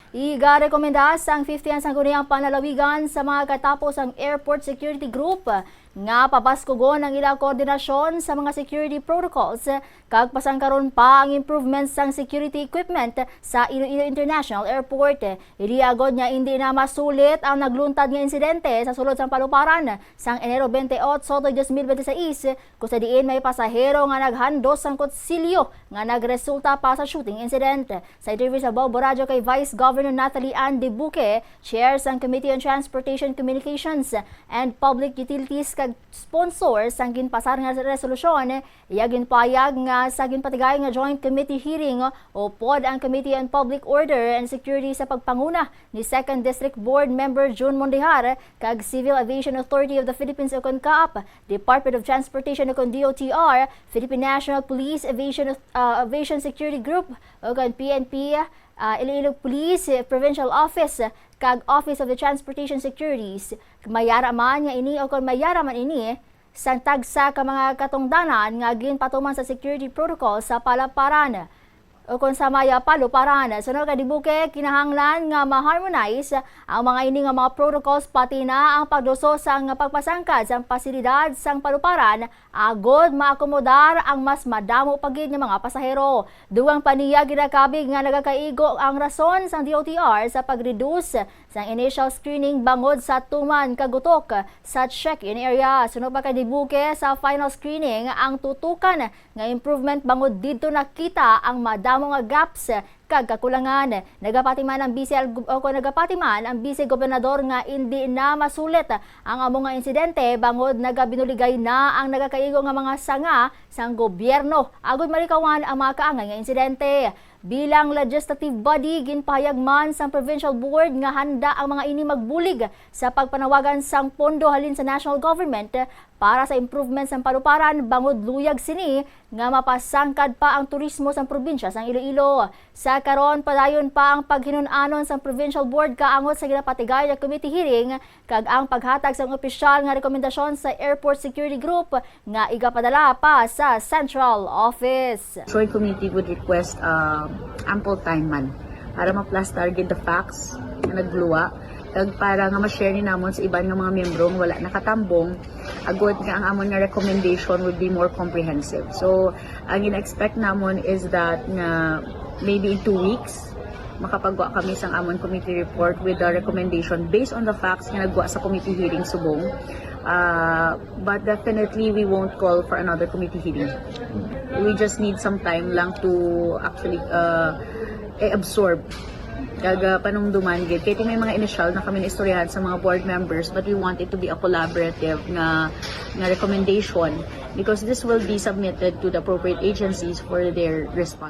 Irekomenda sang 50 sang guniang panalawigan sa mga katapos ang Airport Security Group nga pabaskugon ang ilang koordinasyon sa mga security protocols kag pasangkaron pa ang improvements sang security equipment sa Iloilo International Airport. Iliagod niya hindi na masulit ang nagluntad nga insidente sa sulod sang paluparan sang Enero 28, 2026 kung sa diin may pasahero nga naghandos sang kutsilyo nga nagresulta pa sa shooting incident. Sa interview sa Bobo Radio kay Vice Governor Natalie Ann de Buque, Chair sang Committee on Transportation, Communications and Public Utilities kag sponsor sang ginpasar nga resolusyon, iya ginpayag nga sa ginpatigay nga Joint Committee hearing o pod ang Committee on Public Order and Security sa pagpanguna ni 2nd District Board Member June Mondihar kag Civil Aviation Authority of the Philippines o CONCAAP, Department of Transportation o DOTR, Philippine National Police Aviation Security Group o PNP, Iloilo Police Provincial Office kag Office of the Transportation Securities. Mayaraman nga ini o kung mayaraman ini sang tagsa ka mga katungdanan nga ginpatuman sa security protocol sa palaparan o kung sa maya paluparan. Sunod kay Dibuque, kinahanglan nga ma-harmonize ang mga ini nga mga protocols pati na ang pagduso sang pagpasangkad sang pasilidad sang paluparan agod maakomodar ang mas madamo pagid nga mga pasahero. Duwang paniya ginakabig nga nagakaigo ang rason sang DOTR sa pag-reduce sang initial screening bangod sa tuman kagutok sa check-in area. Sunod pa kay Dibuque, sa final screening ang tutukan nga improvement bangod didto nakita ang madamo nga gaps kag kakulangan. Nagapatiman ang Vice Gobernador nga hindi na masulit ang amo nga insidente bangod nagabinuligay na ang nagakaigo nga mga sanga sang gobyerno agud malikawan ang mga kaangay nga insidente. Bilang legislative body, ginpahayag man sa provincial board nga handa ang mga ini magbulig sa pagpanawagan sang pondo halin sa national government para sa improvement sang paluparan bangod luyag sini nga mapasangkad pa ang turismo sang probinsya sang Iloilo. Sa karon padayon pa ang paghinun-anon sang provincial board kaangot sa ginapatigay nga committee hearing kag ang paghatag sang opisyal nga rekomendasyon sa Airport Security Group nga igapadala pa sa Central Office. Joint Committee would request ample time man para ma-plus target the facts na nagluwa kag para nga ma-share ni namon sa iban nga mga miyembro wala nakatambong agud nga ang amon nga recommendation would be more comprehensive. So ang ina-expect namon is that nga maybe in 2 weeks makapagwa kami sang amon committee report with the recommendation based on the facts nga nagwa sa committee hearing subong. But definitely we won't call for another committee hearing. We just need some time lang to actually absorb kaga panungduman gid kay may mga initial na kami naistoryahan sa mga board members, but we want it to be a collaborative nga recommendation because this will be submitted to the appropriate agencies for their response.